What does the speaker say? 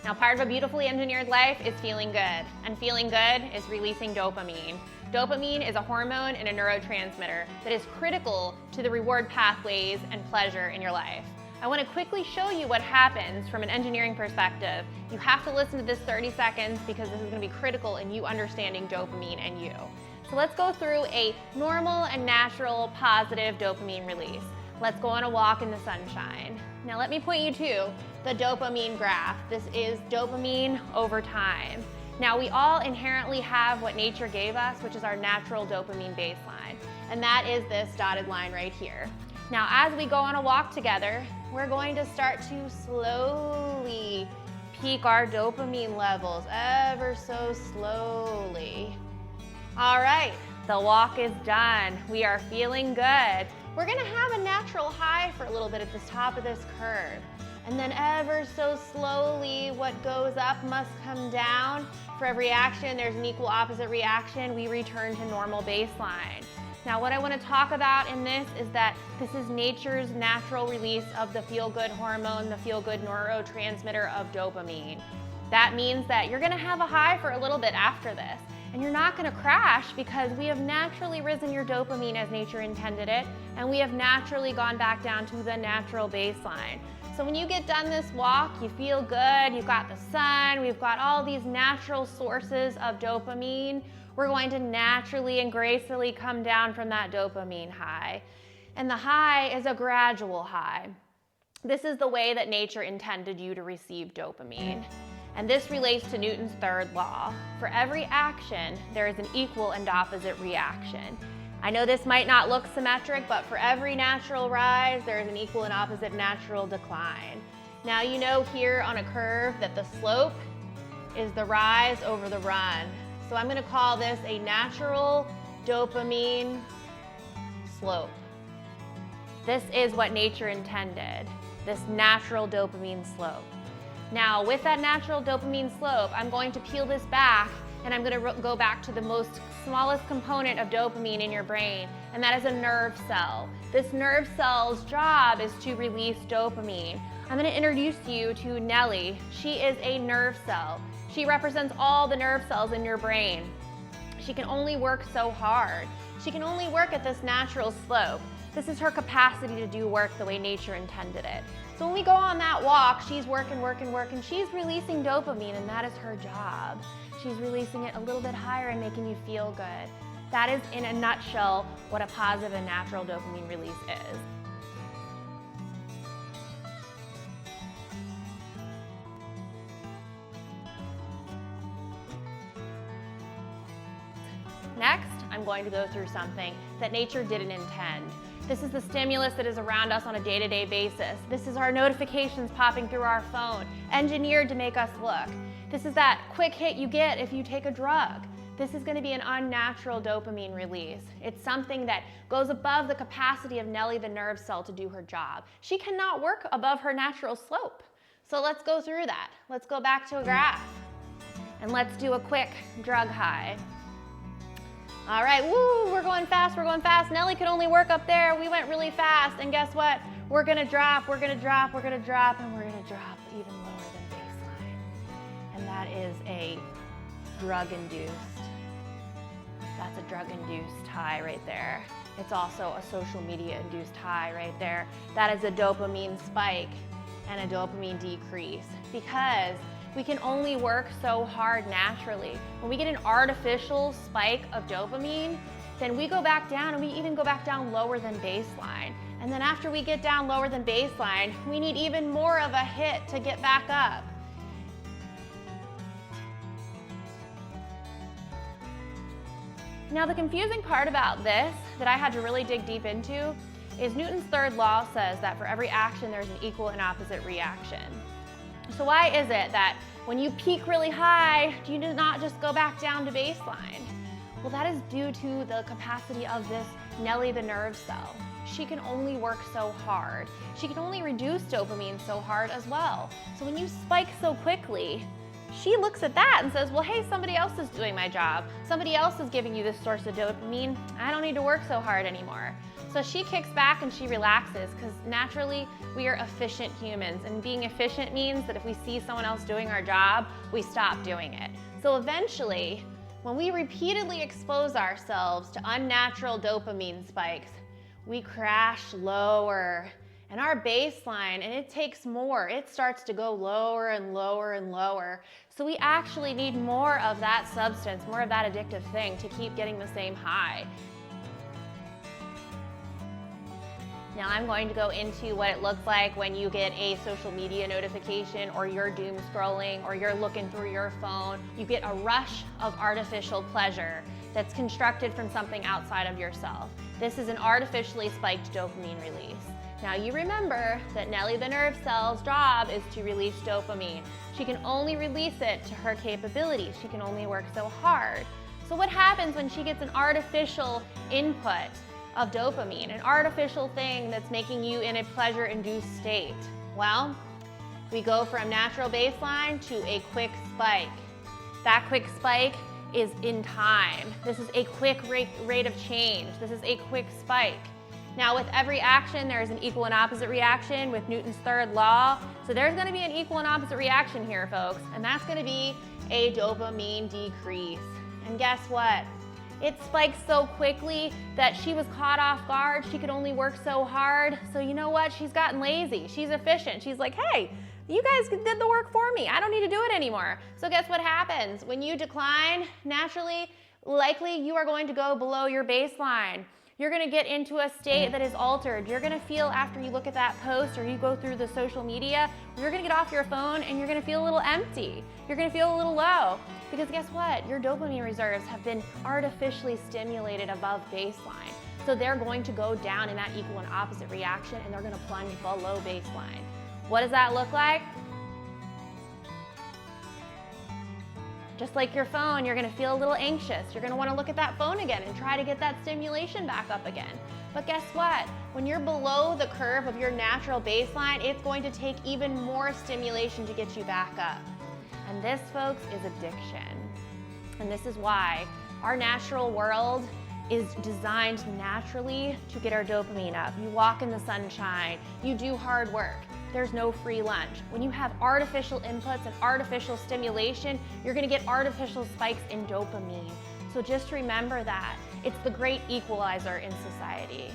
Now, part of a beautifully engineered life is feeling good, and feeling good is releasing dopamine. Dopamine is a hormone and a neurotransmitter that is critical to the reward pathways and pleasure in your life. I want to quickly show you what happens from an engineering perspective. You have to listen to this 30 seconds because this is going to be critical in you understanding dopamine and you. So let's go through a normal and natural positive dopamine release. Let's go on a walk in the sunshine. Now let me point you to the dopamine graph. This is dopamine over time. Now we all inherently have what nature gave us, which is our natural dopamine baseline. And that is this dotted line right here. Now as we go on a walk together, we're going to start to slowly peak our dopamine levels ever so slowly. All right, the walk is done. We are feeling good. We're gonna have a natural high for a little bit at the top of this curve. And then ever so slowly, what goes up must come down. For every action, there's an equal opposite reaction. We return to normal baseline. Now, what I want to talk about in this is that this is nature's natural release of the feel-good hormone, the feel-good neurotransmitter of dopamine. That means that you're going to have a high for a little bit after this. And you're not going to crash because we have naturally risen your dopamine as nature intended it, and we have naturally gone back down to the natural baseline. So when you get done this walk, you feel good, you've got the sun, we've got all these natural sources of dopamine. We're going to naturally and gracefully come down from that dopamine high. And the high is a gradual high. This is the way that nature intended you to receive dopamine. And this relates to Newton's third law. For every action, there is an equal and opposite reaction. I know this might not look symmetric, but for every natural rise, there is an equal and opposite natural decline. Now you know here on a curve that the slope is the rise over the run. So I'm going to call this a natural dopamine slope. This is what nature intended, this natural dopamine slope. Now, with that natural dopamine slope, I'm going to peel this back and I'm going to go back to the smallest component of dopamine in your brain, and that is a nerve cell. This nerve cell's job is to release dopamine. I'm going to introduce you to Nellie. She is a nerve cell. She represents all the nerve cells in your brain. She can only work so hard. She can only work at this natural slope. This is her capacity to do work the way nature intended it. So when we go on that walk, she's working. She's releasing dopamine, and that is her job. She's releasing it a little bit higher and making you feel good. That is, in a nutshell, what a positive and natural dopamine release is. Next, I'm going to go through something that nature didn't intend. This is the stimulus that is around us on a day-to-day basis. This is our notifications popping through our phone, engineered to make us look. This is that quick hit you get if you take a drug. This is going to be an unnatural dopamine release. It's something that goes above the capacity of Nellie the nerve cell to do her job. She cannot work above her natural slope. So let's go through that. Let's go back to a graph. And let's do a quick drug high. All right, woo, we're going fast. Nellie could only work up there. We went really fast, and guess what? We're gonna drop, and we're gonna drop even lower than baseline. And that is a drug-induced. That's a drug-induced high right there. It's also a social media-induced high right there. That is a dopamine spike and a dopamine decrease, because we can only work so hard naturally. When we get an artificial spike of dopamine, then we go back down, and we even go back down lower than baseline. And then after we get down lower than baseline, we need even more of a hit to get back up. Now, the confusing part about this that I had to really dig deep into is Newton's third law says that for every action, there's an equal and opposite reaction. So why is it that when you peak really high, do you not just go back down to baseline? Well, that is due to the capacity of this Nellie the nerve cell. She can only work so hard. She can only reduce dopamine so hard as well. So when you spike so quickly, she looks at that and says, well, hey, somebody else is doing my job. Somebody else is giving you this source of dopamine. I don't need to work so hard anymore. So she kicks back and she relaxes because naturally we are efficient humans, and being efficient means that if we see someone else doing our job, we stop doing it. So eventually, when we repeatedly expose ourselves to unnatural dopamine spikes, we crash lower. And our baseline, and it takes more, it starts to go lower and lower and lower. So we actually need more of that substance, more of that addictive thing to keep getting the same high. Now I'm going to go into what it looks like when you get a social media notification, or you're doom scrolling, or you're looking through your phone. You get a rush of artificial pleasure that's constructed from something outside of yourself. This is an artificially spiked dopamine release. Now you remember that Nellie the nerve cell's job is to release dopamine. She can only release it to her capabilities. She can only work so hard. So what happens when she gets an artificial input of dopamine, an artificial thing that's making you in a pleasure-induced state? Well, we go from natural baseline to a quick spike. That quick spike is in time. This is a quick rate of change. This is a quick spike. Now with every action, there's an equal and opposite reaction with Newton's third law. So there's gonna be an equal and opposite reaction here, folks, and that's gonna be a dopamine decrease. And guess what? It spikes so quickly that she was caught off guard. She could only work so hard. So you know what? She's gotten lazy. She's efficient. She's like, hey, you guys did the work for me. I don't need to do it anymore. So guess what happens? When you decline, naturally, likely you are going to go below your baseline. You're gonna get into a state that is altered. You're gonna feel, after you look at that post or you go through the social media, you're gonna get off your phone and you're gonna feel a little empty. You're gonna feel a little low. Because guess what? Your dopamine reserves have been artificially stimulated above baseline. So they're going to go down in that equal and opposite reaction, and they're gonna plunge below baseline. What does that look like? Just like your phone, you're gonna feel a little anxious. You're gonna wanna look at that phone again and try to get that stimulation back up again. But guess what? When you're below the curve of your natural baseline, it's going to take even more stimulation to get you back up. And this, folks, is addiction. And this is why our natural world is designed naturally to get our dopamine up. You walk in the sunshine, you do hard work. There's no free lunch. When you have artificial inputs and artificial stimulation, you're gonna get artificial spikes in dopamine. So just remember that. It's the great equalizer in society.